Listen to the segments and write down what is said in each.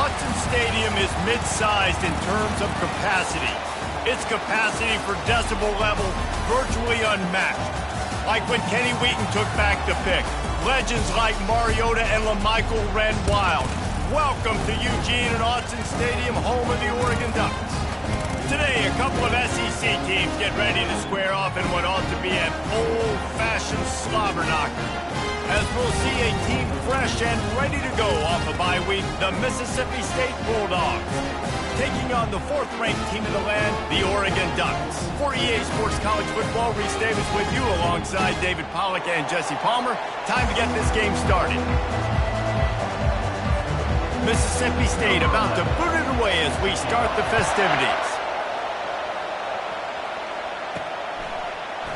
Autzen Stadium is mid-sized in terms of capacity. Its capacity for decibel level virtually unmatched. Like when Kenny Wheaton took back the pick, legends like Mariota and LaMichael ran wild. Welcome to Eugene and Autzen Stadium, home of the Oregon Ducks. Today, a couple of SEC teams get ready to square off in what ought to be an old-fashioned slobber knocker. As we'll see a team fresh and ready to go off a bye week, the Mississippi State Bulldogs, taking on the fourth-ranked team in the land, the Oregon Ducks. For EA Sports College Football, Reese Davis with you alongside David Pollack and Jesse Palmer. Time to get this game started. Mississippi State about to boot it away as we start the festivities.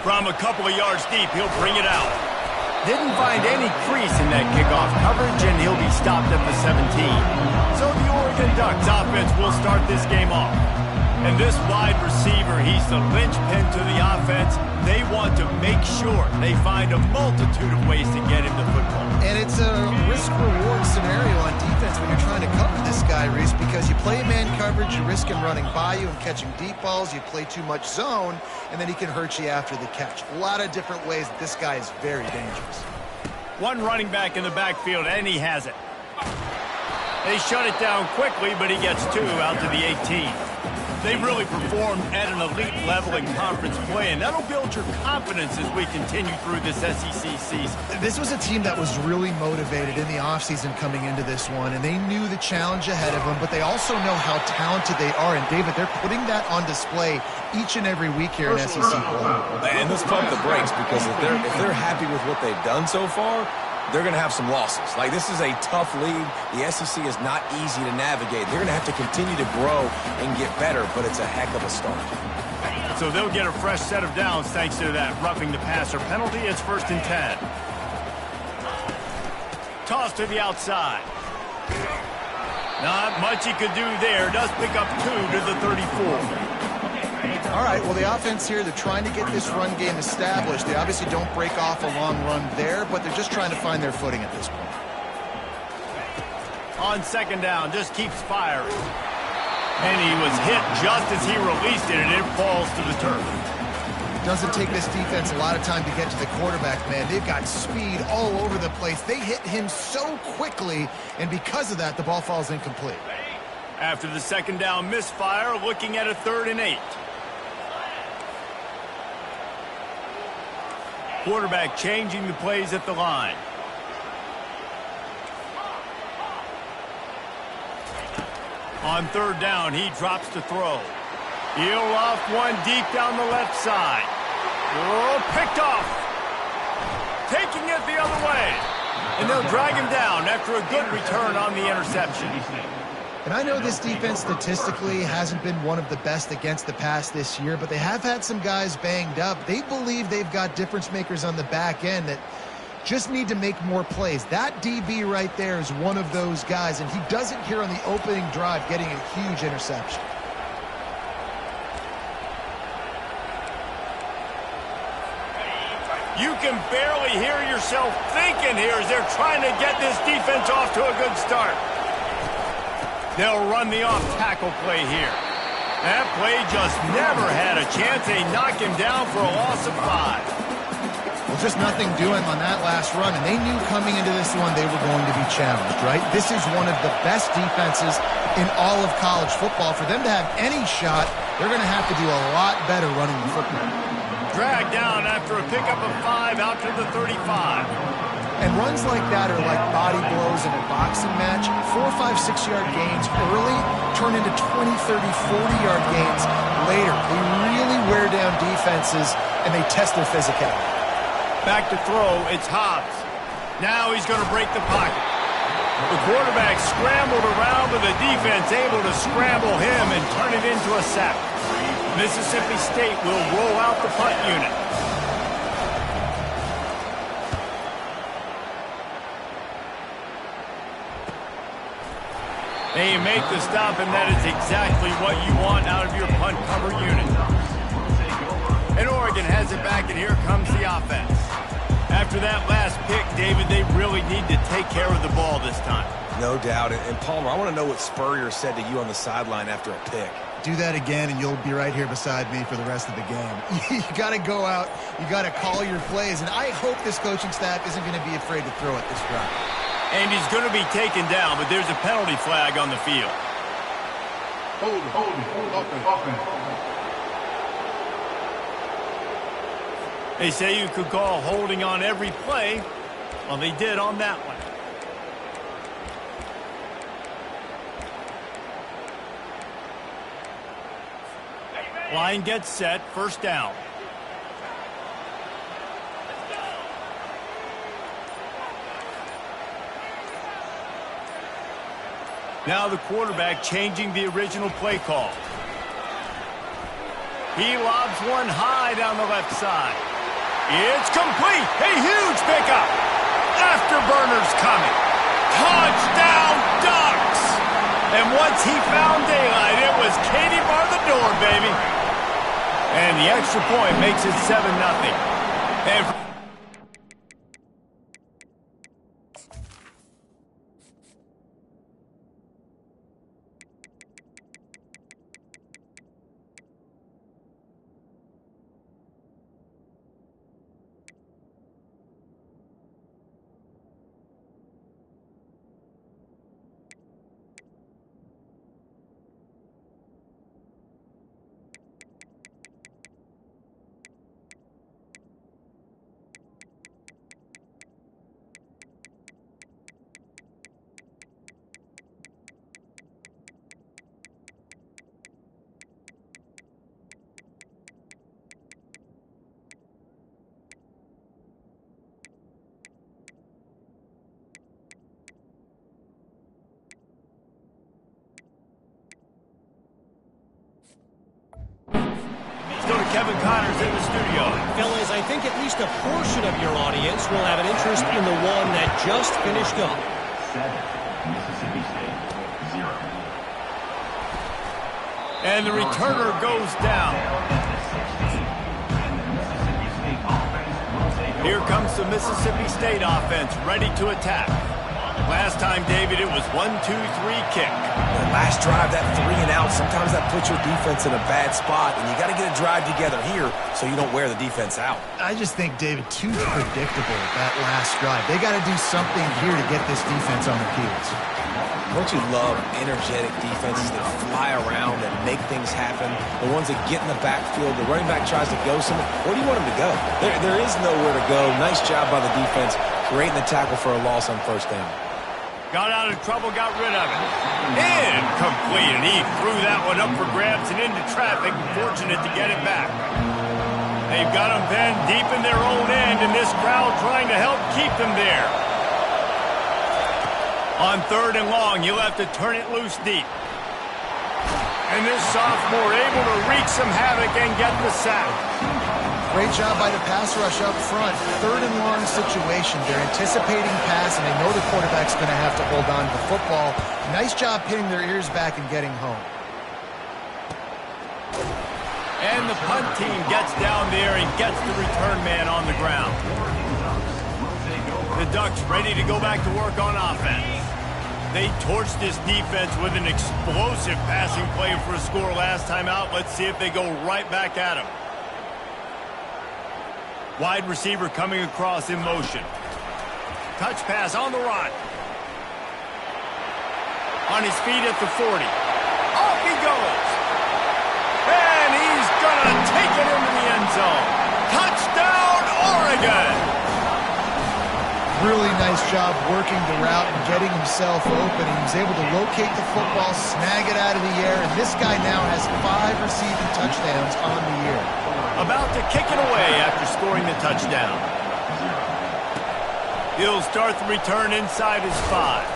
From a couple of yards deep, he'll bring it out. Didn't find any crease in that kickoff coverage, and he'll be stopped at the 17. So the Oregon Ducks offense will start this game off. And this wide receiver, he's the linchpin to the offense. They want to make sure they find a multitude of ways to get him the football. And it's a risk-reward scenario on defense when you're trying to cover this guy, Reese, because you play man coverage, you risk him running by you and catching deep balls. You play too much zone, and then he can hurt you after the catch. A lot of different ways that this guy is very dangerous. One running back in the backfield, and he has it. They shut it down quickly, but he gets two out to the 18. They've really performed at an elite level in conference play, and that'll build your confidence as we continue through this SEC season. This was a team that was really motivated in the offseason coming into this one, and they knew the challenge ahead of them, but they also know how talented they are. And, David, they're putting that on display each and every week here in SEC play. And let's pump the brakes, because if they're happy with what they've done so far, they're going to have some losses. Like, this is a tough league. The SEC is not easy to navigate. They're going to have to continue to grow and get better, but it's a heck of a start. So they'll get a fresh set of downs thanks to that roughing the passer penalty. It's 1st and 10. Toss to the outside. Not much he could do there. Does pick up 2 to the 34. All right, well, the offense here, they're trying to get this run game established. They obviously don't break off a long run there, but they're just trying to find their footing at this point. On 2nd down, just keeps firing. And he was hit just as he released it, and it falls to the turf. Doesn't take this defense a lot of time to get to the quarterback, man. They've got speed all over the place. They hit him so quickly, and because of that, the ball falls incomplete. After the 2nd down misfire, looking at a 3rd and 8. Quarterback changing the plays at the line. On 3rd down, he drops to throw. He'll off one deep down the left side. Oh, picked off. Taking it the other way. And they'll drag him down after a good return on the interception. And I know this defense statistically hasn't been one of the best against the pass this year, but they have had some guys banged up. They believe they've got difference makers on the back end that just need to make more plays. That DB right there is one of those guys, and he does it here on the opening drive, getting a huge interception. You can barely hear yourself thinking here as they're trying to get this defense off to a good start. They'll run the off-tackle play here. That play just never had a chance. They knock him down for a loss of 5. Well, just nothing doing on that last run, and they knew coming into this one they were going to be challenged, right? This is one of the best defenses in all of college football. For them to have any shot, they're going to have to do a lot better running the football. dragged down after a pickup of 5 out to the 35. And runs like that are like body blows in a boxing match. 4, 5, 6-yard gains early turn into 20, 30, 40-yard gains later. They really wear down defenses, and they test their physicality. Back to throw, it's Hobbs. Now he's going to break the pocket. The quarterback scrambled around, but the defense able to scramble him and turn it into a sack. Mississippi State will roll out the punt unit. They make the stop, and that is exactly what you want out of your punt cover unit. And Oregon has it back, and here comes the offense. After that last pick, David, they really need to take care of the ball this time. No doubt. And Palmer, I want to know what Spurrier said to you on the sideline after a pick. Do that again, and you'll be right here beside me for the rest of the game. You got to go out. You got to call your plays, and I hope this coaching staff isn't going to be afraid to throw it this drive. And he's going to be taken down, but there's a penalty flag on the field. Hold, open. They say you could call holding on every play. Well, they did on that one. Line gets set, first down. Now the quarterback changing the original play call. He lobs one high down the left side. It's complete. A huge pickup. Afterburners coming. Touchdown Ducks. And once he found daylight, it was Katie bar the door, baby. And the extra point makes it 7-0. And Kevin Connors in the studio. Fellas, I think at least a portion of your audience will have an interest in the one that just finished up. 7, Mississippi State, 0. And the returner goes down. Here comes the Mississippi State offense ready to attack. Last time, David, it was 1-2-3 kick. The last drive, that 3 and out, sometimes that puts your defense in a bad spot, and you got to get a drive together here so you don't wear the defense out. I just think, David, too predictable that last drive. They got to do something here to get this defense on their heels. Don't you love energetic defenses that fly around and make things happen? The ones that get in the backfield, the running back tries to go somewhere. Where do you want him to go? There is nowhere to go. Nice job by the defense, creating the tackle for a loss on first down. Got out of trouble, got rid of it. Incomplete, and he threw that one up for grabs and into traffic. Fortunate to get it back. They've got him then deep in their own end, and this crowd trying to help keep them there. On 3rd and long, you'll have to turn it loose deep. And this sophomore able to wreak some havoc and get the sack. Great job by the pass rush up front. 3rd and long situation. They're anticipating pass, and they know the quarterback's going to have to hold on to the football. Nice job pinning their ears back and getting home. And the punt team gets down there and gets the return man on the ground. The Ducks ready to go back to work on offense. They torched this defense with an explosive passing play for a score last time out. Let's see if they go right back at him. Wide receiver coming across in motion. Touch pass on the run. On his feet at the 40. Off he goes. And he's going to take it into the end zone. Oregon. Really nice job working the route and getting himself open. He was able to locate the football, snag it out of the air, and this guy now has 5 receiving touchdowns on the year. About to kick it away after scoring the touchdown. He'll start the return inside his 5.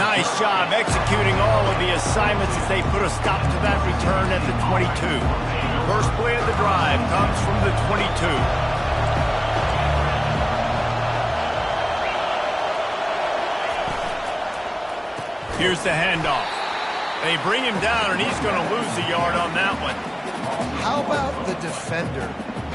Nice job executing all of the assignments as they put a stop to that return at the 22. First play of the drive comes from the 22. Here's the handoff. They bring him down, and he's going to lose a yard on that one. How about the defender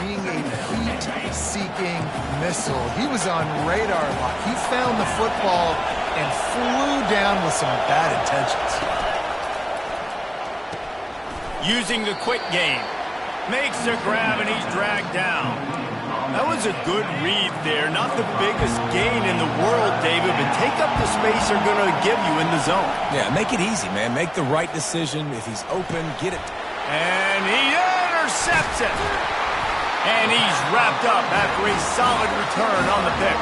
being a heat-seeking missile? He was on radar lock. He found the football and flew down with some bad intentions. Using the quick game. Makes the grab, and he's dragged down. That was a good read there. Not the biggest gain in the world, David, but take up the space they're going to give you in the zone. Yeah, make it easy, man. Make the right decision. If he's open, get it. And he intercepts it. And he's wrapped up after a solid return on the pick.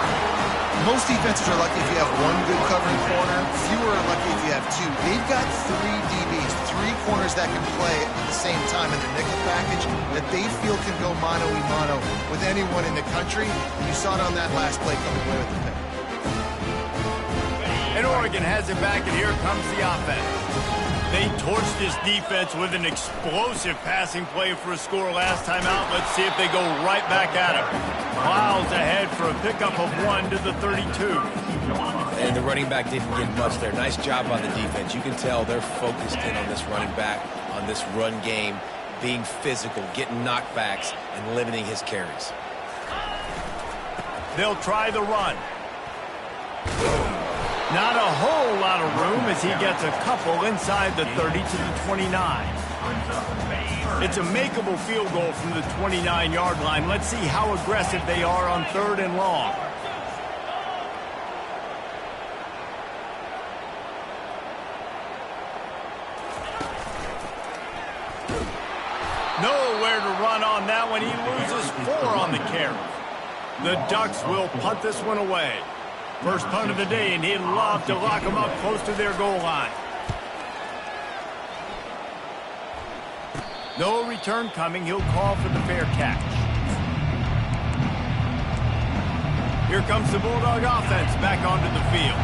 Most defenses are lucky if you have one good covering corner. Fewer are lucky if you have 2. They've got 3 DBs, 3 corners that can play at the same time in their nickel package that they feel can go mano-a-mano with anyone in the country. And you saw it on that last play coming away with the pick. And Oregon has it back, and here comes the offense. They torched this defense with an explosive passing play for a score last time out. Let's see if they go right back at him. Miles ahead for a pickup of 1 to the 32. And the running back didn't get much there. Nice job on the defense. You can tell they're focused in on this running back, on this run game, being physical, getting knockbacks, and limiting his carries. They'll try the run. Not a whole lot of room as he gets a couple inside the 30 to the 29. It's a makeable field goal from the 29-yard line. Let's see how aggressive they are on 3rd and long. Nowhere to run on that one. He loses 4 on the carry. The Ducks will punt this one away. First punt of the day, and he'd love to lock them up close to their goal line. No return coming. He'll call for the fair catch. Here comes the Bulldog offense back onto the field.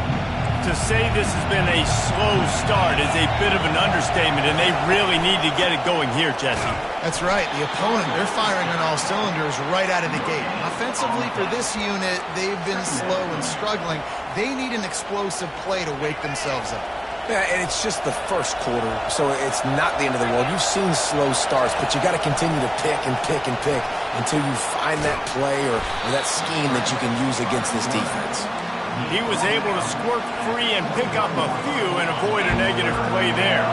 To say this has been a slow start is a bit of an understatement, and they really need to get it going here, Jesse. That's right. The opponent, they're firing on all cylinders right out of the gate. Offensively for this unit, they've been slow and struggling. They need an explosive play to wake themselves up. Yeah, and it's just the first quarter, so it's not the end of the world. You've seen slow starts, but you got to continue to pick and pick and pick until you find that play or that scheme that you can use against this defense. He was able to squirt free and pick up a few and avoid a negative play there.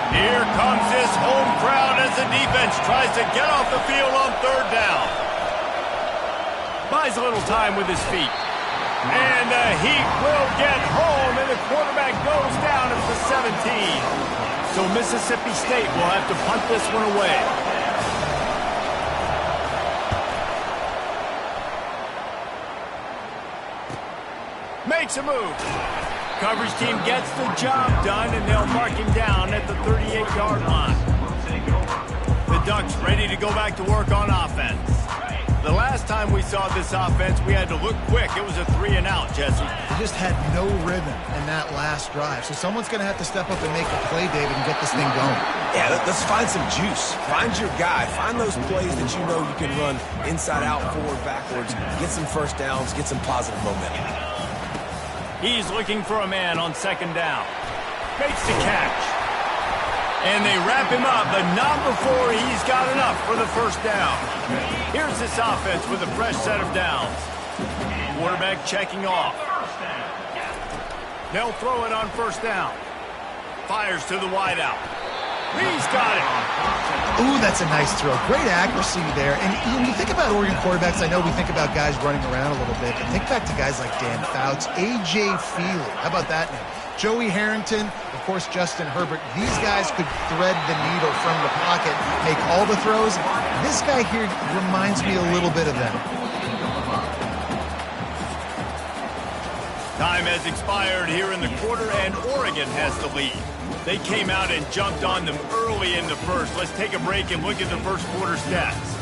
Here comes this home crowd as the defense tries to get off the field on 3rd down. Buys a little time with his feet. And the Heat will get home, and the quarterback goes down at the 17. So Mississippi State will have to punt this one away. Makes a move. Coverage team gets the job done, and they'll mark him down at the 38-yard line. The Ducks ready to go back to work on offense. The last time we saw this offense, we had to look quick. It was a 3-and-out, Jesse. They just had no rhythm in that last drive. So someone's going to have to step up and make a play, David, and get this thing going. Yeah, let's find some juice. Find your guy. Find those plays that you know you can run inside out, forward, backwards. Get some first downs. Get some positive momentum. He's looking for a man on 2nd down. Makes the catch. And they wrap him up, but not before he's got enough for the first down. Here's this offense with a fresh set of downs. Quarterback checking off. They'll throw it on 1st down. Fires to the wideout. He's got it. Ooh, that's a nice throw. Great accuracy there. And when you think about Oregon quarterbacks, I know we think about guys running around a little bit, but think back to guys like Dan Fouts, A.J. Feely. How about that name? Joey Harrington, of course, Justin Herbert. These guys could thread the needle from the pocket, make all the throws. This guy here reminds me a little bit of them. Time has expired here in the quarter, and Oregon has the lead. They came out and jumped on them early in the first. Let's take a break and look at the first quarter stats.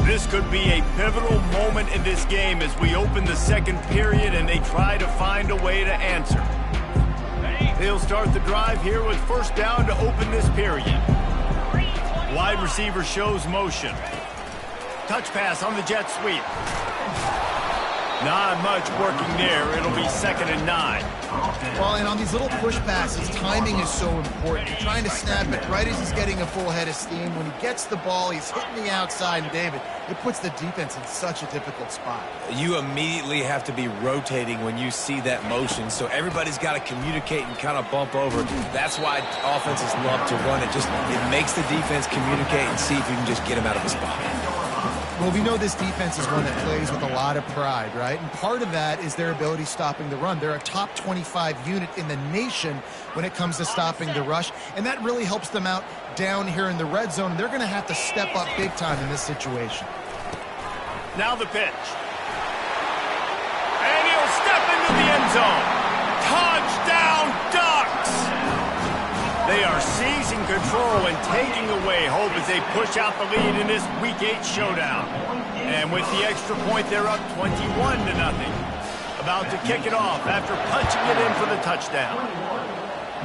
This could be a pivotal moment in this game as we open the second period and they try to find a way to answer. They'll start the drive here with first down to open this period. Wide receiver shows motion. Touch pass on the jet sweep. Not much working there. It'll be 2nd and 9. Well, and on these little push passes, timing is so important. You're trying to snap it right as he's getting a full head of steam. When he gets the ball, he's hitting the outside, and David, it puts the defense in such a difficult spot. You immediately have to be rotating when you see that motion, so everybody's got to communicate and kind of bump over. That's why offenses love to run it. It makes the defense communicate and see if you can just get him out of the spot. Well, we know this defense is one that plays with a lot of pride, right? And part of that is their ability stopping the run. They're a top 25 unit in the nation when it comes to stopping the rush, and that really helps them out down here in the red zone. They're going to have to step up big time in this situation. Now the pitch. And he'll step into the end zone. Touchdown, Ducks! They are seizing control and taking away hope as they push out the lead in this Week 8 showdown. And with the extra point, they're up 21-0. About to kick it off after punching it in for the touchdown.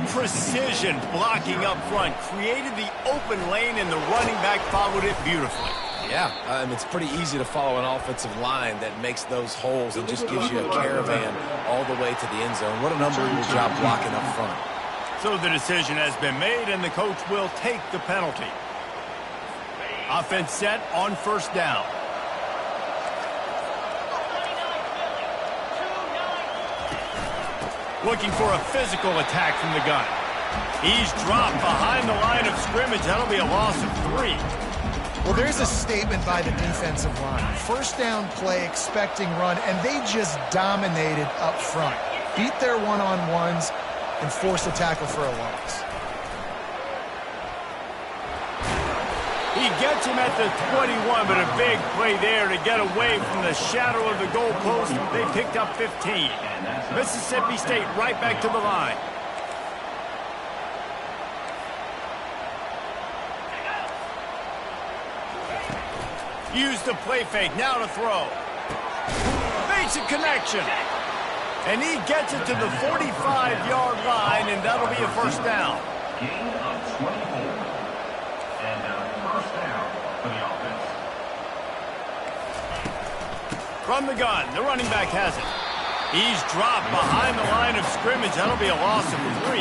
Precision blocking up front created the open lane, and the running back followed it beautifully. Yeah, it's pretty easy to follow an offensive line that makes those holes and just gives you a caravan all the way to the end zone. What an unbelievable job blocking up front. So the decision has been made, and the coach will take the penalty. Offense set on first down. Looking for a physical attack from the gun. He's dropped behind the line of scrimmage. That'll be a loss of 3. Well, there's a statement by the defensive line. First down play, expecting run, and they just dominated up front. Beat their one-on-ones and force a tackle for a loss. He gets him at the 21, but a big play there to get away from the shadow of the goalpost. They picked up 15. Mississippi State right back to the line. Use the play fake, now to throw. Makes a connection. And he gets it to the 45-yard line, and that'll be a first down. Gain of 24. And first down for the offense. From the gun, the running back has it. He's dropped behind the line of scrimmage. That'll be a loss of 3.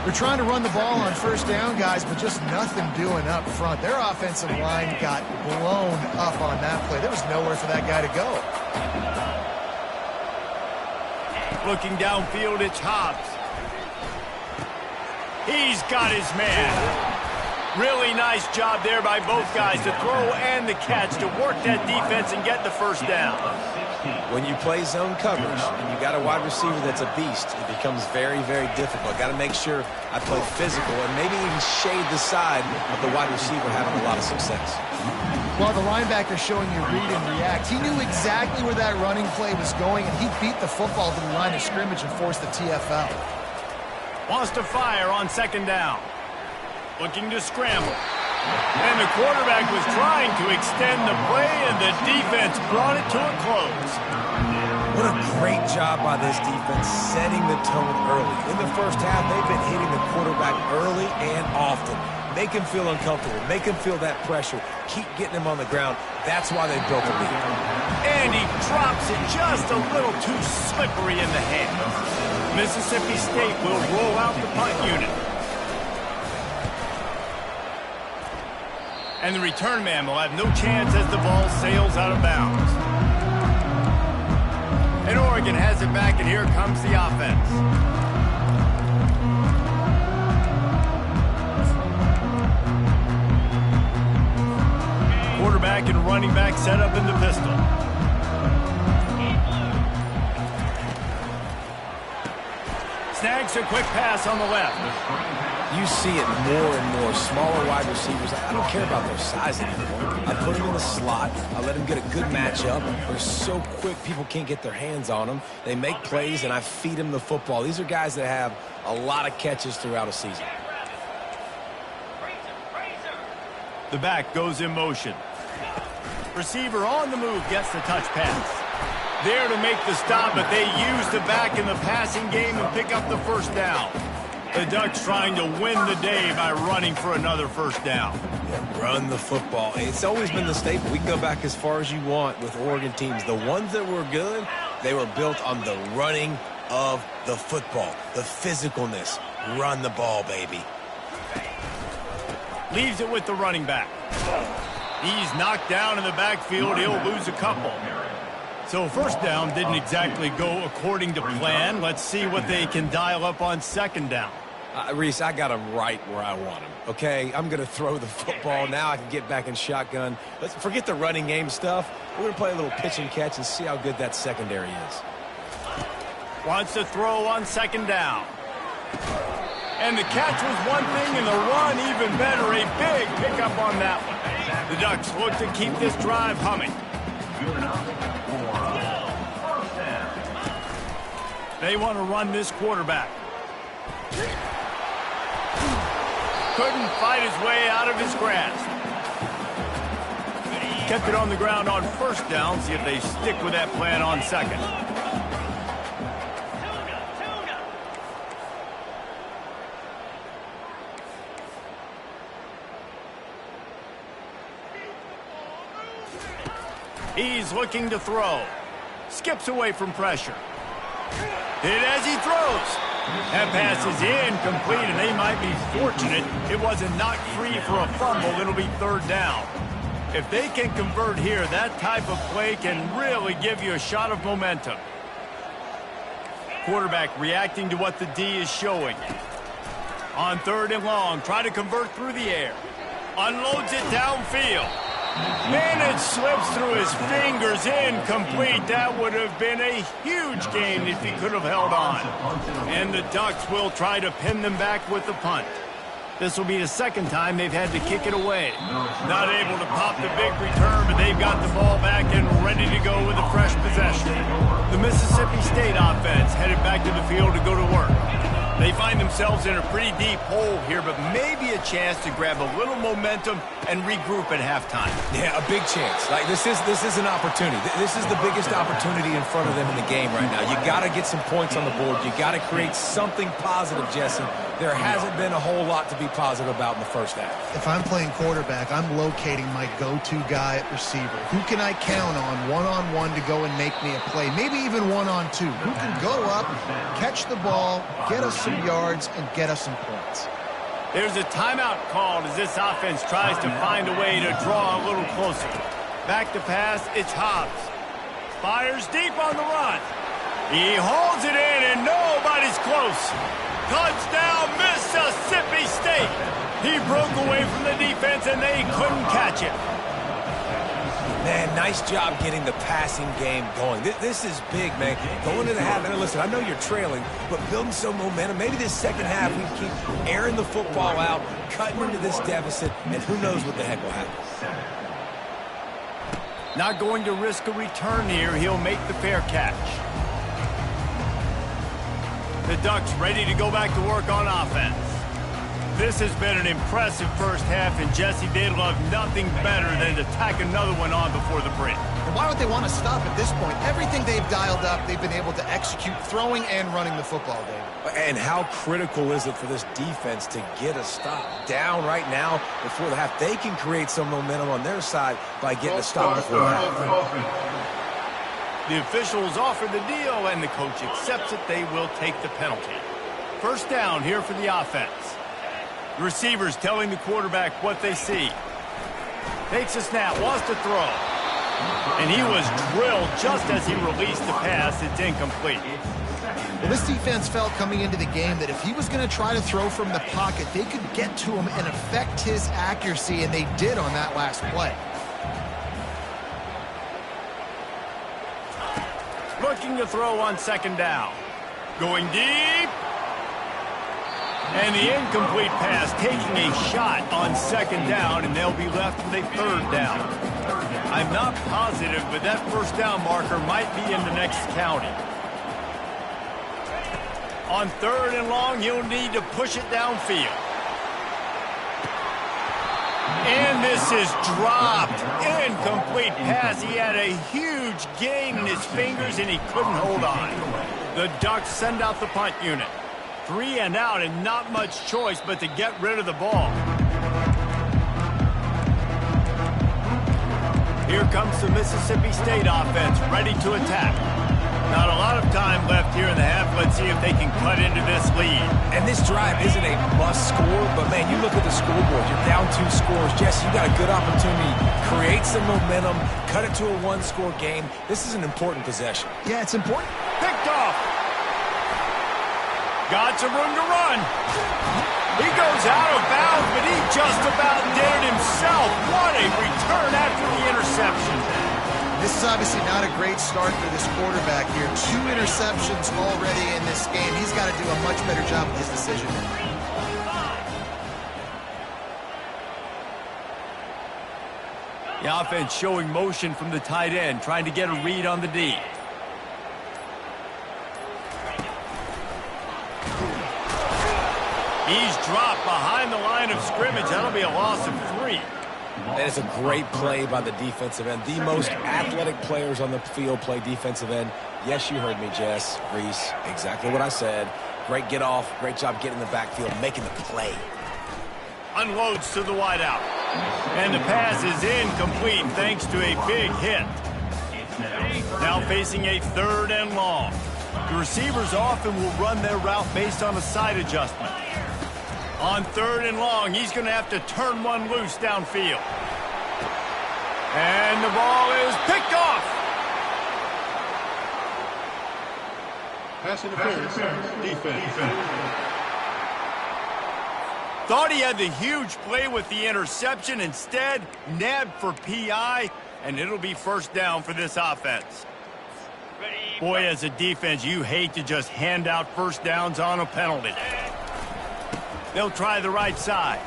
They're trying to run the ball on first down, guys, but just nothing doing up front. Their offensive line got blown up on that play. There was nowhere for that guy to go. Looking downfield, it's Hobbs. He's got his man. Really nice job there by both guys to throw and the catch to work that defense and get the first down. When you play zone coverage and you got a wide receiver that's a beast, it becomes very, very difficult. Got to make sure I play physical and maybe even shade the side of the wide receiver having a lot of success. Well, the linebacker showing you read and react. He knew exactly where that running play was going, and he beat the football to the line of scrimmage and forced the TFL. Wants to fire on second down. Looking to scramble. And the quarterback was trying to extend the play, and the defense brought it to a close. What a great job by this defense setting the tone early. In the first half, they've been hitting the quarterback early and often. Make him feel uncomfortable. Make him feel that pressure. Keep getting him on the ground. That's why they built the lead. And he drops it just a little too slippery in the hands. Mississippi State will roll out the punt unit. And the return man will have no chance as the ball sails out of bounds. And Oregon has it back, and here comes the offense. Quarterback and running back set up in the pistol. Snags a quick pass on the left. You see it more and more. Smaller wide receivers, I don't care about their size anymore. I put them in the slot. I let them get a good matchup. They're so quick, people can't get their hands on them. They make plays, and I feed them the football. These are guys that have a lot of catches throughout a season. The back goes in motion. Receiver on the move gets the touch pass. There to make the stop, but they use the back in the passing game and pick up the first down. The Ducks trying to win the day by running for another first down. Yeah, run the football. It's always been the staple. We can go back as far as you want with Oregon teams. The ones that were good, they were built on the running of the football, the physicalness. Run the ball, baby. Leaves it with the running back. He's knocked down in the backfield. He'll lose a couple. So first down didn't exactly go according to plan. Let's see what they can dial up on second down. Reese, I got him right where I want him, okay? I'm going to throw the football. Now I can get back in shotgun. Let's forget the running game stuff. We're going to play a little pitch and catch and see how good that secondary is. Wants to throw on second down. And the catch was one thing, and the run even better. A big pickup on that one. The Ducks look to keep this drive humming. They want to run this quarterback. Couldn't fight his way out of his grasp. Kept it on the ground on first down. See if they stick with that plan on second. He's looking to throw. Skips away from pressure. Hit as he throws. That pass is incomplete, and they might be fortunate it wasn't knocked free for a fumble. It'll be third down. If they can convert here, that type of play can really give you a shot of momentum. Quarterback reacting to what the D is showing. On third and long, try to convert through the air. Unloads it downfield. Man, it slips through his fingers, incomplete. That would have been a huge gain if he could have held on. And the Ducks will try to pin them back with the punt. This will be the second time they've had to kick it away. Not able to pop the big return, but they've got the ball back and ready to go with a fresh possession. The Mississippi State offense headed back to the field to go to work. They find themselves in a pretty deep hole here, but maybe a chance to grab a little momentum and regroup at halftime. Yeah, a big chance. Like this is an opportunity. This is the biggest opportunity in front of them in the game right now. You got to get some points on the board. You got to create something positive, Jesse. There hasn't been a whole lot to be positive about in the first half. If I'm playing quarterback, I'm locating my go-to guy at receiver. Who can I count on one-on-one to go and make me a play? Maybe even one-on-two. Who can go up, catch the ball, get us some yards, and get us some points? There's a timeout called as this offense tries to find a way to draw a little closer. Back to pass, it's Hobbs. Fires deep on the run. He holds it in, and nobody's close. Touchdown, Mississippi State. He broke away from the defense, and they couldn't catch him. Man, nice job getting the passing game going. This is big, man. Going to the half, and listen, I know you're trailing, but building some momentum. Maybe this second half we keep airing the football out, cutting into this deficit, and who knows what the heck will happen. Not going to risk a return here. He'll make the fair catch. The Ducks ready to go back to work on offense. This has been an impressive first half, and Jesse, they'd love nothing better than to tack another one on before the break. And why would they want to stop at this point? Everything they've dialed up, they've been able to execute throwing and running the football, David. And how critical is it for this defense to get a stop? Down right now before the half. They can create some momentum on their side by getting a stop before the half. The officials offer the deal, and the coach accepts it. They will take the penalty. First down here for the offense. The receivers telling the quarterback what they see. Takes a snap, wants to throw. And he was drilled just as he released the pass. It's incomplete. Well, this defense felt coming into the game that if he was going to try to throw from the pocket, they could get to him and affect his accuracy, and they did on that last play. Looking to throw on second down. Going deep. And the incomplete pass taking a shot on second down, and they'll be left with a third down. I'm not positive, but that first down marker might be in the next county. On third and long, he'll need to push it downfield. And this is dropped. Incomplete pass. He had a huge gain in his fingers, and he couldn't hold on. The Ducks send out the punt unit. 3 and out, and not much choice but to get rid of the ball. Here comes the Mississippi State offense, ready to attack. Not a lot of time left here in the half. Let's see if they can cut into this lead. And this drive isn't a must score, but man, you look at the scoreboard. You're down 2 scores. Jesse, you got a good opportunity. Create some momentum. Cut it to a 1-score game. This is an important possession. Yeah, it's important. Picked off. Got some room to run. He goes out of bounds, but he just about did it himself. What a return after the interception. This is obviously not a great start for this quarterback here. 2 interceptions already in this game. He's got to do a much better job with his decision. The offense showing motion from the tight end, trying to get a read on the D. He's dropped behind the line of scrimmage. That'll be a loss of 3. And it's a great play by the defensive end. The most athletic players on the field play defensive end. Yes, you heard me, Jess, Reese. Exactly what I said. Great get off. Great job getting in the backfield, making the play. Unloads to the wideout. And the pass is incomplete thanks to a big hit. Now facing a 3rd and long. The receivers often will run their route based on a side adjustment. On 3rd and long, he's going to have to turn one loose downfield. And the ball is picked off. Pass interference. Defense. Thought he had the huge play with the interception. Instead, nabbed for PI, and it'll be first down for this offense. Boy, as a defense, you hate to just hand out first downs on a penalty. They'll try the right side.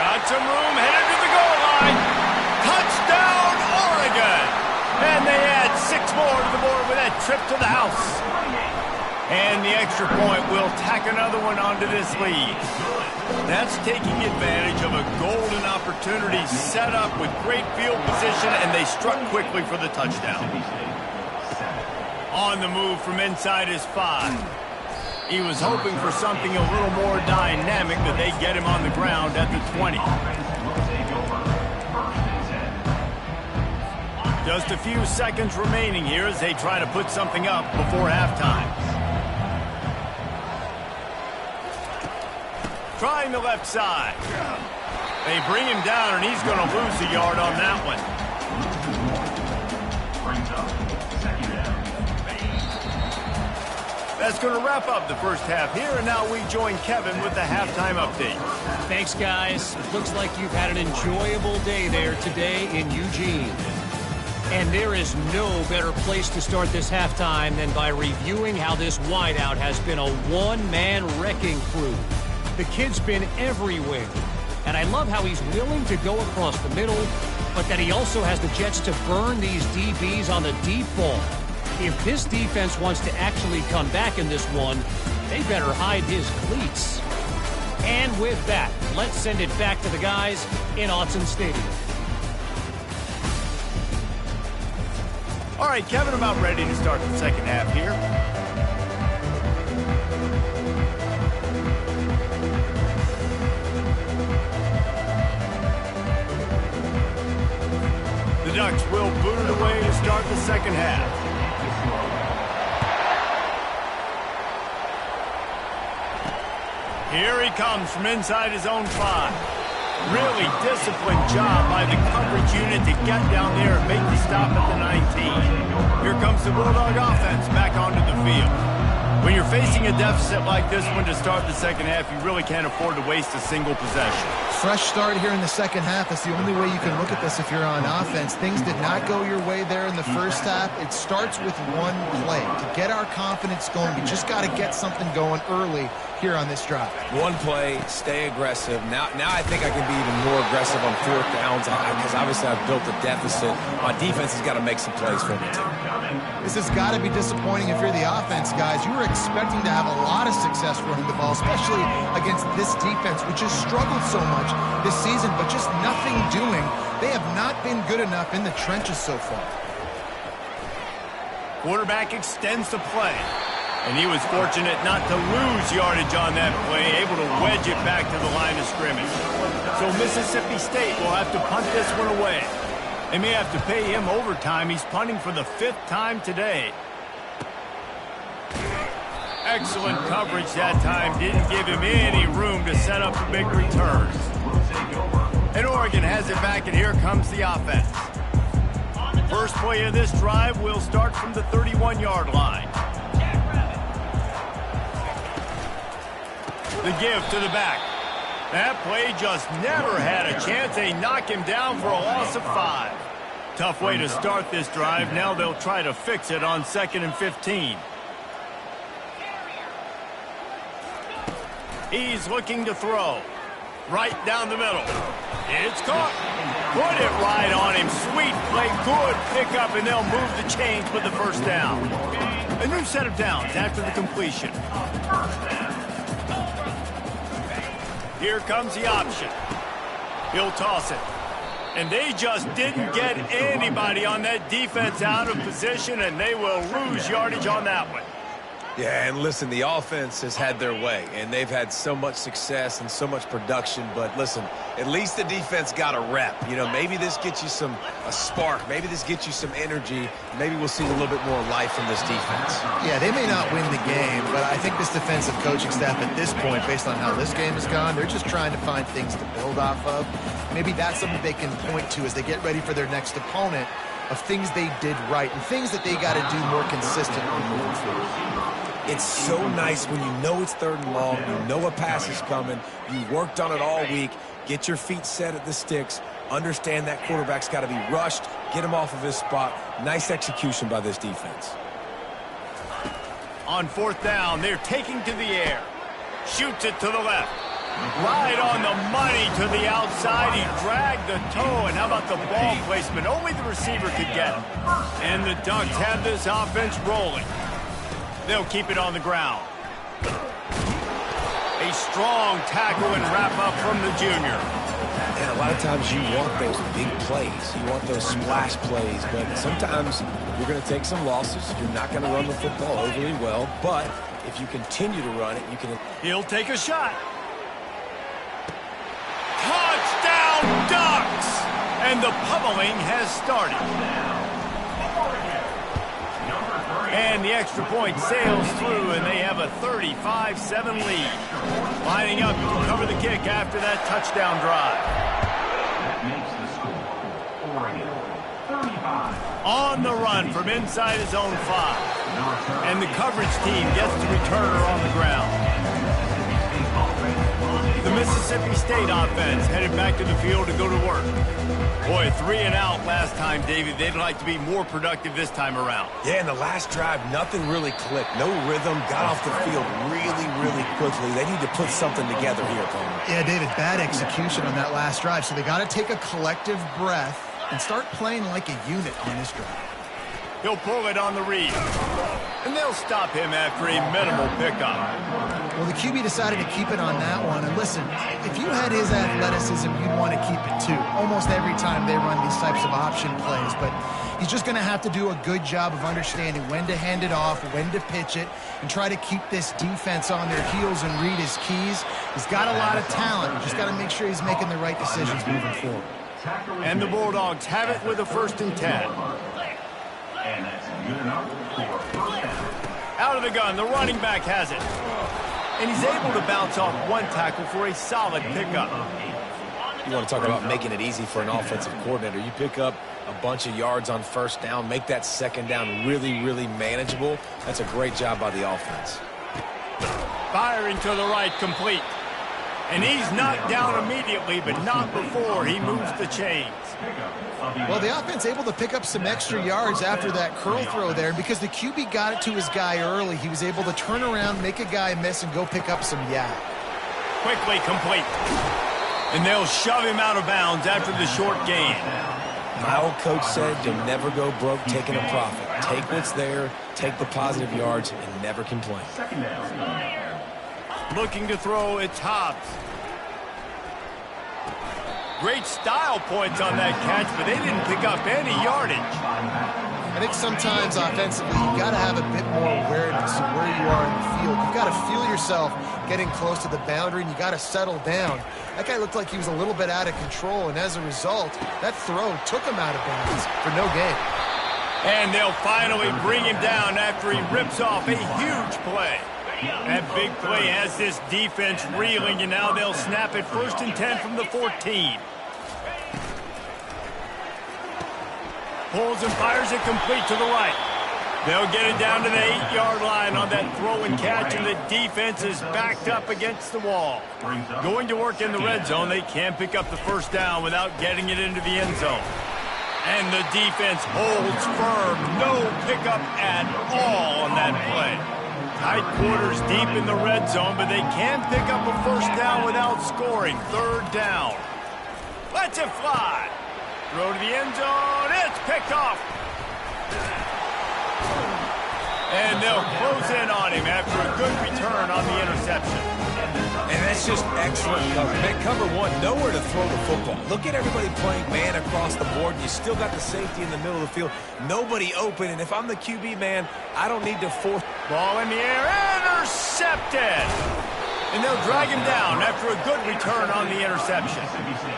Got some room, headed to the goal line. Touchdown, Oregon! And they add 6 more to the board with that trip to the house. And the extra point will tack another one onto this lead. That's taking advantage of a golden opportunity set up with great field position, and they struck quickly for the touchdown. On the move from inside his 5. He was hoping for something a little more dynamic, but they get him on the ground at the 20. Just a few seconds remaining here as they try to put something up before halftime. Trying the left side. They bring him down, and he's going to lose a yard on that one. That's going to wrap up the first half here, and now we join Kevin with the halftime update. Thanks, guys. Looks like you've had an enjoyable day there today in Eugene. And there is no better place to start this halftime than by reviewing how this wideout has been a one-man wrecking crew. The kid's been everywhere. And I love how he's willing to go across the middle, but that he also has the jets to burn these DBs on the deep ball. If this defense wants to actually come back in this one, they better hide his cleats. And with that, let's send it back to the guys in Autzen Stadium. All right, Kevin, about ready to start the second half here. The Ducks will boot it away to start the second half. Here he comes from inside his own 5. Really disciplined job by the coverage unit to get down there and make the stop at the 19. Here comes the Bulldog offense back onto the field. When you're facing a deficit like this one to start the second half, you really can't afford to waste a single possession. Fresh start here in the second half. That's the only way you can look at this if you're on offense. Things did not go your way there in the first half. It starts with one play. To get our confidence going, we just got to get something going early here on this drive. One play, stay aggressive. Now I think I can be even more aggressive on fourth downs because obviously I've built a deficit. My defense has got to make some plays for me too. This has got to be disappointing if you're the offense, guys. You were expecting to have a lot of success running the ball, especially against this defense, which has struggled so much this season, but just nothing doing. They have not been good enough in the trenches so far. Quarterback extends the play. And he was fortunate not to lose yardage on that play, able to wedge it back to the line of scrimmage. So Mississippi State will have to punt this one away. They may have to pay him overtime. He's punting for the 5th time today. Excellent coverage that time. Didn't give him any room to set up a big return. And Oregon has it back, and here comes the offense. First play of this drive will start from the 31-yard line. The give to the back. That play just never had a chance. They knock him down for a loss of 5. Tough way to start this drive. Now they'll try to fix it on 2nd and 15. He's looking to throw. Right down the middle. It's caught. Put it right on him. Sweet play. Good pickup, and they'll move the chains with the first down. A new set of downs after the completion. Here comes the option. He'll toss it. And they just didn't get anybody on that defense out of position, and they will lose yardage on that one. Yeah, and listen, the offense has had their way, and they've had so much success and so much production. But listen, at least the defense got a rep. You know, maybe this gets you a spark. Maybe this gets you some energy. Maybe we'll see a little bit more life from this defense. Yeah, they may not win the game, but I think this defensive coaching staff at this point, based on how this game has gone, they're just trying to find things to build off of. Maybe that's something they can point to as they get ready for their next opponent, of things they did right and things that they got to do more consistently moving forward. It's so nice when you know it's 3rd and long, you know a pass is coming, you worked on it all week, get your feet set at the sticks, understand that quarterback's got to be rushed, get him off of his spot. Nice execution by this defense. On 4th down, they're taking to the air. Shoots it to the left. Right on the money to the outside. He dragged the toe, and how about the ball placement? Only the receiver could get him. And the Ducks have this offense rolling. They'll keep it on the ground. A strong tackle and wrap-up from the junior. And a lot of times you want those big plays. You want those splash plays. But sometimes you're going to take some losses. You're not going to run the football overly well. But if you continue to run it, you can... He'll take a shot. Touchdown, Ducks! And the pummeling has started. And the extra point sails through, and they have a 35-7 lead. Lining up to cover the kick after that touchdown drive. That makes the score. Oregon, 35. On the run from inside his own 5. And the coverage team gets the returner on the ground. The Mississippi State offense headed back to the field to go to work. Boy, 3 and out last time, David. They'd like to be more productive this time around. Yeah, in the last drive, nothing really clicked. No rhythm, got off the field really, really quickly. They need to put something together here, Palmer. Yeah, David, bad execution on that last drive. So they got to take a collective breath and start playing like a unit on this drive. He'll pull it on the read. And they'll stop him after a minimal pickup. Well, the QB decided to keep it on that one. And listen, if you had his athleticism, you'd want to keep it too. Almost every time they run these types of option plays. But he's just going to have to do a good job of understanding when to hand it off, when to pitch it, and try to keep this defense on their heels and read his keys. He's got a lot of talent. You just got to make sure he's making the right decisions moving forward. And the Bulldogs have it with a 1st and 10. And that's good enough for 1st down. Out of the gun, the running back has it. And he's able to bounce off one tackle for a solid pickup. You want to talk about making it easy for an offensive coordinator. You pick up a bunch of yards on first down, make that second down really, really manageable. That's a great job by the offense. Firing to the right, complete. And he's knocked down immediately, but not before he moves the chains. Well, the offense able to pick up some extra yards after that curl throw there, because the QB got it to his guy early. He was able to turn around, make a guy miss, and go pick up some yak. Quickly complete. And they'll shove him out of bounds after the short gain. My old coach said you'll never go broke taking a profit. Take what's there, take the positive yards, and never complain. Looking to throw, it's Hobbs. Great style points on that catch, but they didn't pick up any yardage. I think sometimes offensively, you've got to have a bit more awareness of where you are in the field. You've got to feel yourself getting close to the boundary, and you got to settle down. That guy looked like he was a little bit out of control, and as a result, that throw took him out of bounds for no gain. And they'll finally bring him down after he rips off a huge play. That big play has this defense reeling, and now they'll snap it 1st and 10 from the 14. Pulls and fires it complete to the right. They'll get it down to the 8-yard line on that throw and catch, and the defense is backed up against the wall. Going to work in the red zone, they can't pick up the first down without getting it into the end zone. And the defense holds firm. No pickup at all on that play. Tight quarters deep in the red zone, but they can pick up a first down without scoring. 3rd down. Lets it fly. Throw to the end zone. It's picked off. And they'll close in on him after a good return on the interception. And that's just excellent cover. Man, cover one, nowhere to throw the football. Look at everybody playing man across the board. You still got the safety in the middle of the field. Nobody open, and if I'm the QB, man, I don't need to force. Ball in the air, intercepted! And they'll drag him down after a good return on the interception.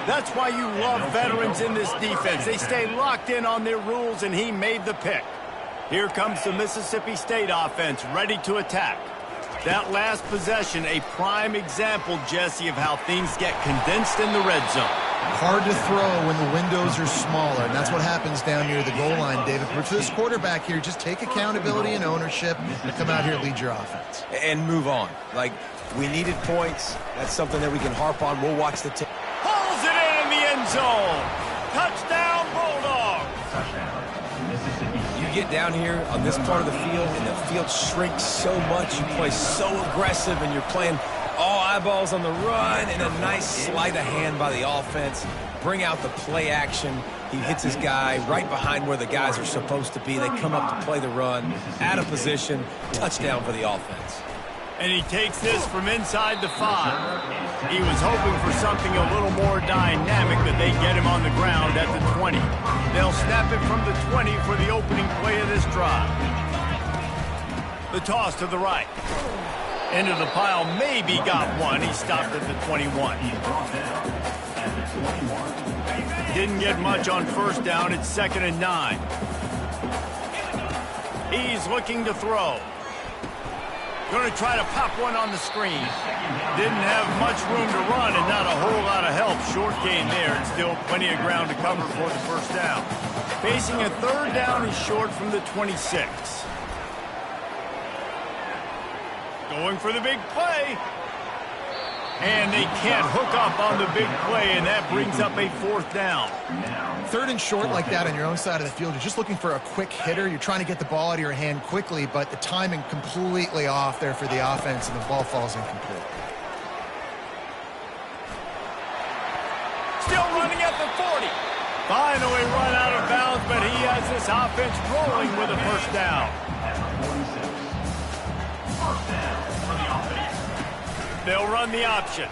That's why you love veterans in this defense. They stay locked in on their rules, and he made the pick. Here comes the Mississippi State offense, ready to attack. That last possession, a prime example, Jesse, of how things get condensed in the red zone. Hard to throw when the windows are smaller, and that's what happens down near the goal line, David. But for this quarterback here, just take accountability and ownership and come out here and lead your offense. And move on. Like, we needed points. That's something that we can harp on. We'll watch the tape. Pulls it in the end zone. Touchdown, Bulldogs. You get down here on this part of the field, and the field shrinks so much. You play so aggressive, and you're playing all eyeballs on the run, and a nice sleight of hand by the offense. Bring out the play action. He hits his guy right behind where the guys are supposed to be. They come up to play the run, out of position, touchdown for the offense. And he takes this from inside the 5. He was hoping for something a little more dynamic, but they get him on the ground at the 20. They'll snap it from the 20 for the opening play of this drive. The toss to the right. Into the pile, maybe got one. He stopped at the 21. Didn't get much on first down. It's 2nd and 9. He's looking to throw. Going to try to pop one on the screen. Didn't have much room to run and not a whole lot of help. Short gain there, and still plenty of ground to cover for the first down. Facing a 3rd down and short from the 26. Going for the big play. And they can't hook up on the big play, and that brings up a 4th down. 3rd and short like that on your own side of the field, you're just looking for a quick hitter. You're trying to get the ball out of your hand quickly, but the timing completely off there for the offense, and the ball falls incomplete. Still running at the 40. Finally run out of bounds, but he has this offense rolling with a first down. They'll run the option.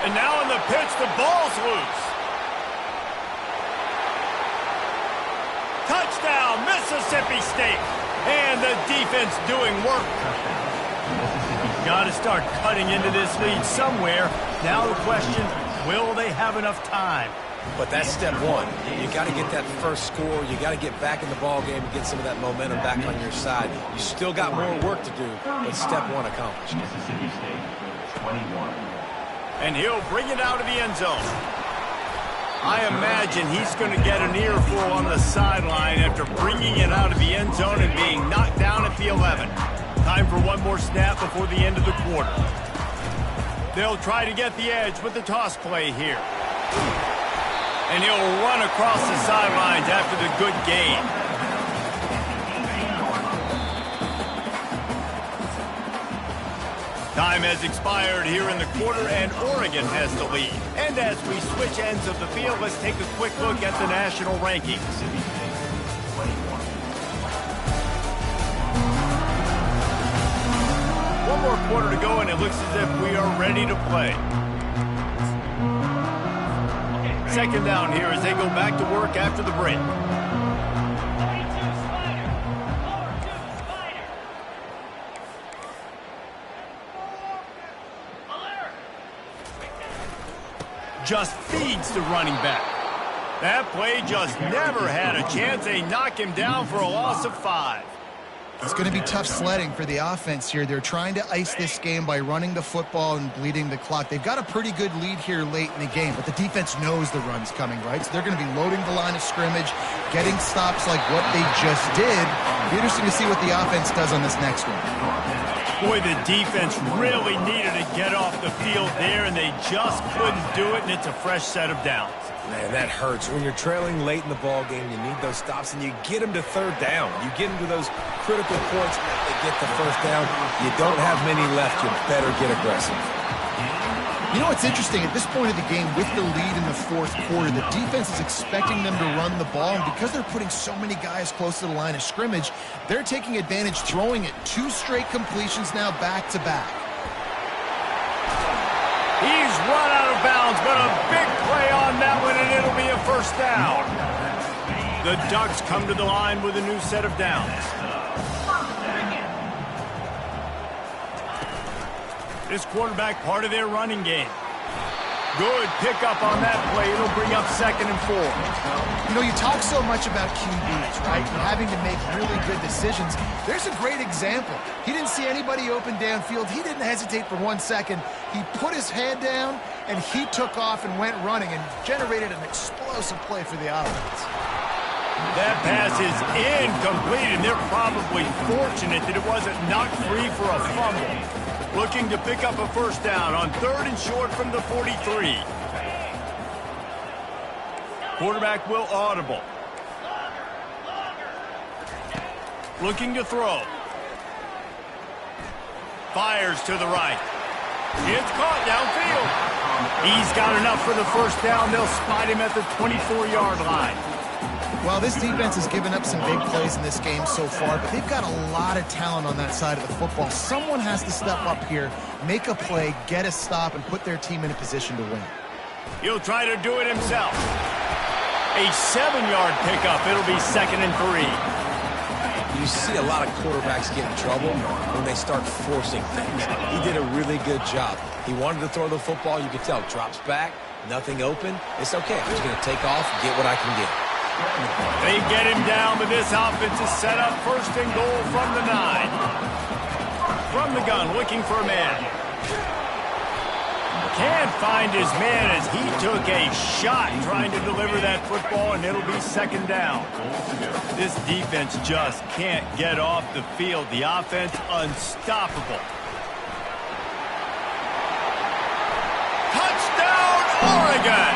And now in the pitch, the ball's loose. Touchdown, Mississippi State. And the defense doing work. Got to start cutting into this lead somewhere. Now the question, will they have enough time? But that's step one. You got to get that first score. You got to get back in the ball game and get some of that momentum back on your side. You still got more work to do, but step one accomplished. Mississippi State, 21. And he'll bring it out of the end zone. I imagine he's going to get an earful on the sideline after bringing it out of the end zone and being knocked down at the 11. Time for one more snap before the end of the quarter. They'll try to get the edge with the toss play here. And he'll run across the sidelines after the good gain. Time has expired here in the quarter, and Oregon has the lead. And as we switch ends of the field, let's take a quick look at the national rankings. One more quarter to go, and it looks as if we are ready to play. Second down here as they go back to work after the break. Just feeds the running back. That play just never had a chance. They knock him down for a loss of 5. It's going to be tough sledding for the offense here. They're trying to ice this game by running the football and bleeding the clock. They've got a pretty good lead here late in the game, but the defense knows the run's coming, right? So they're going to be loading the line of scrimmage, getting stops like what they just did. It'll be interesting to see what the offense does on this next one. Boy, the defense really needed to get off the field there, and they just couldn't do it, and it's a fresh set of downs. Man, that hurts. When you're trailing late in the ball game, you need those stops, and you get them to third down. You get them to those critical points, they get the first down. You don't have many left. You better get aggressive. You know what's interesting? At this point of the game, with the lead in the fourth quarter, the defense is expecting them to run the ball, and because they're putting so many guys close to the line of scrimmage, they're taking advantage, throwing it 2 straight completions now back-to-back. He's run out of bounds, but a big play on that one, and it'll be a first down. The Ducks come to the line with a new set of downs. This quarterback part of their running game. Good pickup on that play. It'll bring up 2nd and 4. You know, you talk so much about QBs, right? And having to make really good decisions. There's a great example. He didn't see anybody open downfield. He didn't hesitate for 1 second. He put his head down, and he took off and went running and generated an explosive play for the offense. That pass is incomplete, and they're probably fortunate that it wasn't knocked free for a fumble. Looking to pick up a first down on 3rd and short from the 43. Quarterback will audible. Looking to throw. Fires to the right. It's caught downfield. He's got enough for the first down. They'll spot him at the 24-yard line. Well, this defense has given up some big plays in this game so far, but they've got a lot of talent on that side of the football. Someone has to step up here, make a play, get a stop, and put their team in a position to win. He'll try to do it himself. A 7-yard pickup. It'll be 2nd and 3. You see a lot of quarterbacks get in trouble when they start forcing things. He did a really good job. He wanted to throw the football. You could tell. Drops back, nothing open. It's okay. I'm just going to take off, get what I can get. They get him down, but this offense is set up 1st and goal from the 9. From the gun, looking for a man. Can't find his man as he took a shot trying to deliver that football, and it'll be 2nd down. This defense just can't get off the field. The offense unstoppable. Touchdown, Oregon!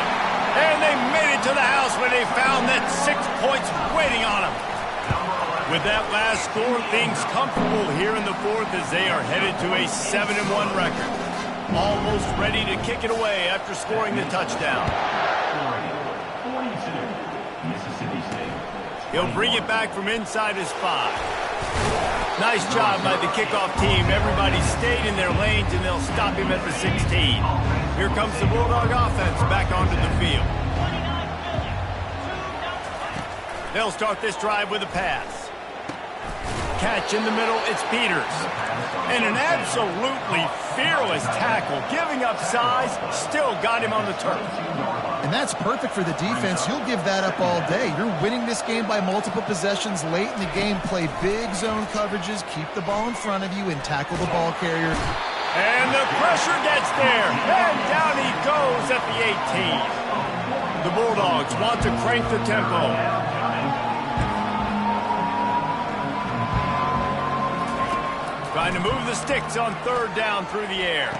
And they made it to the house when they found that 6 points waiting on them. With that last score, things comfortable here in the 4th as they are headed to a 7-1 record. Almost ready to kick it away after scoring the touchdown. He'll bring it back from inside his 5. Nice job by the kickoff team. Everybody stayed in their lanes, and they'll stop him at the 16. Here comes the Bulldog offense back onto the field. They'll start this drive with a pass. Catch in the middle, it's Peters. And an absolutely fearless tackle, giving up size, still got him on the turf. And that's perfect for the defense. You'll give that up all day. You're winning this game by multiple possessions late in the game. Play big zone coverages, keep the ball in front of you, and tackle the ball carrier. And the pressure gets there. And down he goes at the 18. The Bulldogs want to crank the tempo. Trying to move the sticks on third down through the air.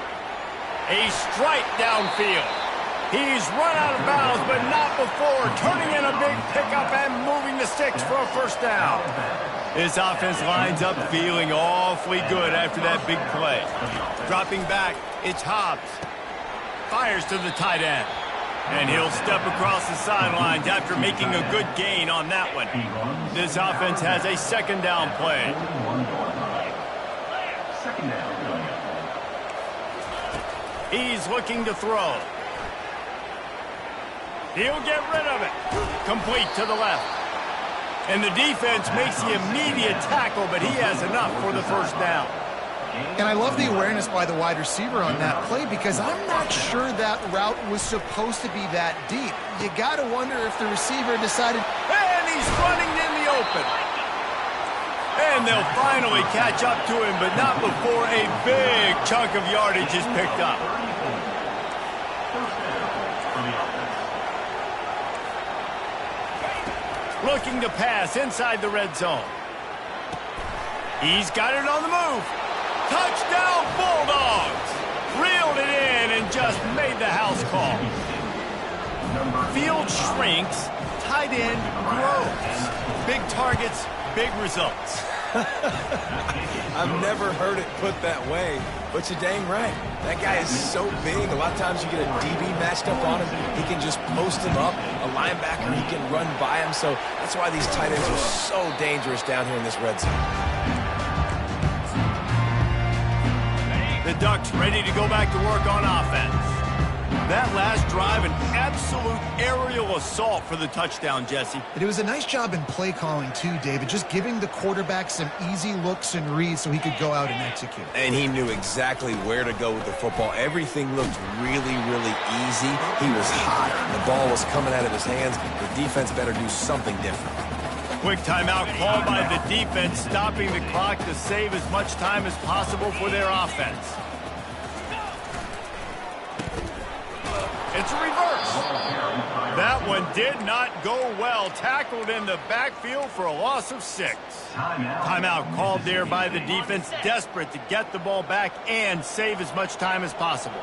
A strike downfield. He's run out of bounds, but not before turning in a big pickup and moving the sticks for a first down. This offense lines up feeling awfully good after that big play. Dropping back, it's Hobbs. Fires to the tight end. And he'll step across the sidelines after making a good gain on that one. This offense has a second down play. He's looking to throw. He'll get rid of it. Complete to the left. And the defense makes the immediate tackle, but he has enough for the first down. And I love the awareness by the wide receiver on that play because I'm not sure that route was supposed to be that deep. You got to wonder if the receiver decided... And he's running in the open. And they'll finally catch up to him, but not before a big chunk of yardage is picked up. Looking to pass inside the red zone. He's got it on the move. Touchdown, Bulldogs! Reeled it in and just made the house call. Field shrinks, tight end grows. Big targets, big results. I've never heard it put that way, but you're dang right. That guy is so big. A lot of times you get a DB matched up on him. He can just post him up. A linebacker, he can run by him. So that's why these tight ends are so dangerous down here in this red zone. The Ducks ready to go back to work on offense. That last drive, an absolute aerial assault for the touchdown, Jesse. It was a nice job in play calling, too, David, just giving the quarterback some easy looks and reads so he could go out and execute. And he knew exactly where to go with the football. Everything looked really, really easy. He was hot. The ball was coming out of his hands. The defense better do something different. Quick timeout called by the defense, stopping the clock to save as much time as possible for their offense. It's a reverse. That one did not go well. Tackled in the backfield for a loss of 6. Timeout called there by the defense, desperate to get the ball back and save as much time as possible.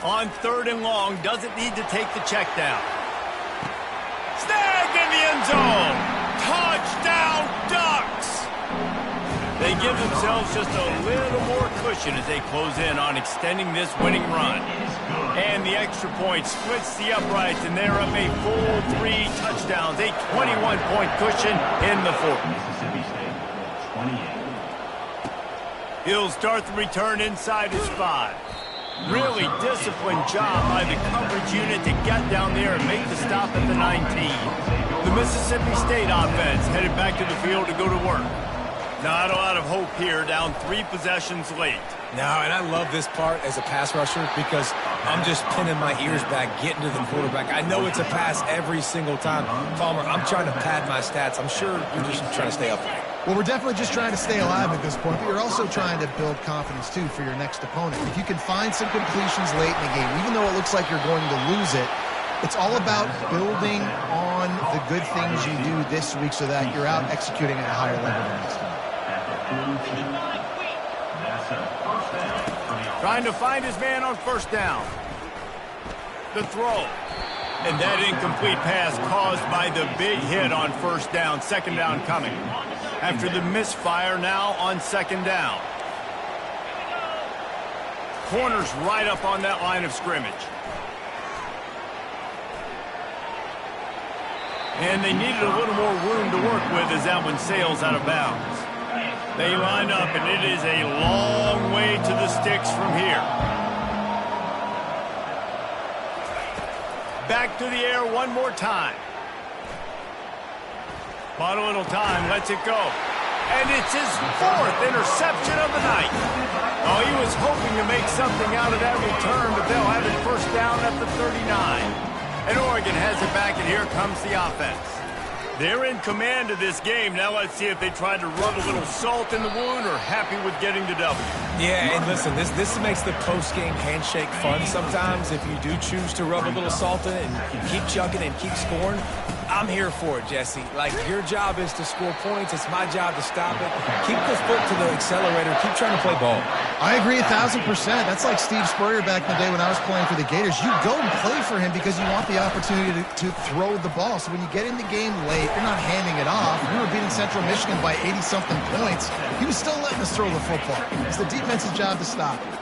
On third and long, doesn't need to take the check down. Snagged in the end zone. Touchdown, Ducks. They give themselves just a little more cushion as they close in on extending this winning run. And the extra point splits the uprights, and they're up a full 3 touchdowns, a 21-point cushion in the fourth. He'll start the return inside his 5. Really disciplined job by the coverage unit to get down there and make the stop at the 19. The Mississippi State offense headed back to the field to go to work. Not a lot of hope here, down 3 possessions late. No, and I love this part as a pass rusher because I'm just pinning my ears back, getting to the quarterback. I know it's a pass every single time. Palmer, I'm trying to pad my stats. I'm sure you're just trying to stay upright. Well, we're definitely just trying to stay alive at this point, but you're also trying to build confidence, too, for your next opponent. If you can find some completions late in the game, even though it looks like you're going to lose it, it's all about building on the good things you do this week so that you're out executing at a higher level than next time. Trying to find his man on first down. The throw. And that incomplete pass caused by the big hit on first down. Second down coming. After the misfire, now on second down. Corners right up on that line of scrimmage. And they needed a little more room to work with as that one sails out of bounds. They line up, and it is a long way to the sticks from here. Back to the air one more time. Bought a little time, lets it go. And it's his 4th interception of the night. Oh, he was hoping to make something out of that return, but they'll have it first down at the 39. And Oregon has it back, and here comes the offense. They're in command of this game. Now let's see if they try to rub a little salt in the wound or happy with getting the W. Yeah, and listen, this makes the post-game handshake fun sometimes. If you do choose to rub a little salt in it and keep chucking and keep scoring, I'm here for it, Jesse. Like, your job is to score points. It's my job to stop it. Keep the foot to the accelerator. Keep trying to play ball. I agree 1,000%. That's like Steve Spurrier back in the day when I was playing for the Gators. You go and play for him because you want the opportunity to throw the ball. So when you get in the game late, you're not handing it off. We were beating Central Michigan by 80-something points. He was still letting us throw the football. It's the defense's job to stop it.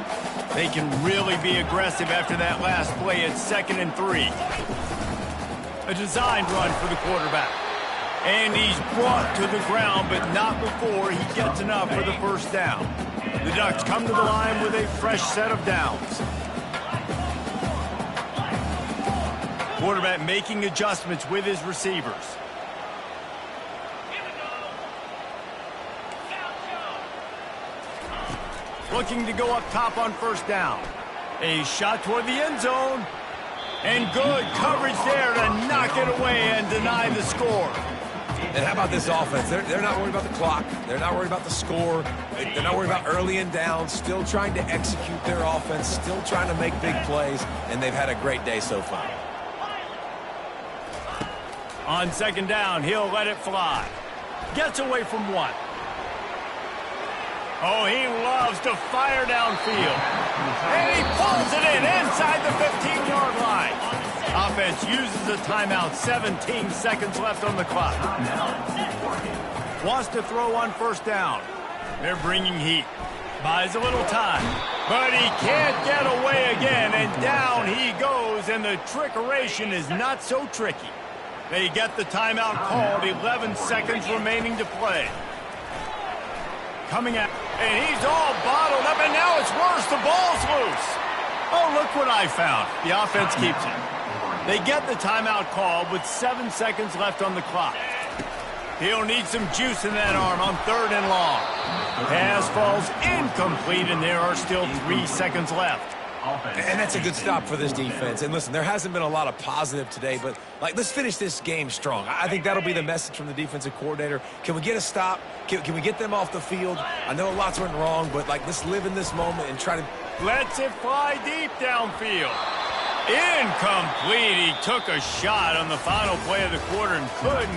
They can really be aggressive after that last play. It's 2nd and 3. A designed run for the quarterback. And he's brought to the ground, but not before he gets enough for the first down. The Ducks come to the line with a fresh set of downs. Quarterback making adjustments with his receivers. Looking to go up top on first down. A shot toward the end zone. And good coverage there to knock it away and deny the score. And how about this offense? They're not worried about the clock. They're not worried about the score. They're not worried about early and down. Still trying to execute their offense. Still trying to make big plays. And they've had a great day so far. On second down, he'll let it fly. Gets away from one. Oh, he loves to fire downfield. And he pulls it in inside the 15-yard line. Offense uses a timeout. 17 seconds left on the clock. Wants to throw on first down. They're bringing heat. Buys a little time. But he can't get away again. And down he goes. And the trickeration is not so tricky. They get the timeout called. 11 seconds remaining to play. Coming out, and he's all bottled up, and now it's worse. The ball's loose. Oh, look what I found. The offense keeps it. They get the timeout called with 7 seconds left on the clock. He'll need some juice in that arm on 3rd and long. Pass falls incomplete, and there are still 3 seconds left. And that's a good stop for this defense. And listen, there hasn't been a lot of positive today, but let's finish this game strong. I think that'll be the message from the defensive coordinator. Can we get a stop? Can we get them off the field? I know lots went wrong, but let's live in this moment and try to... Lets it fly deep downfield. Incomplete. He took a shot on the final play of the quarter and couldn't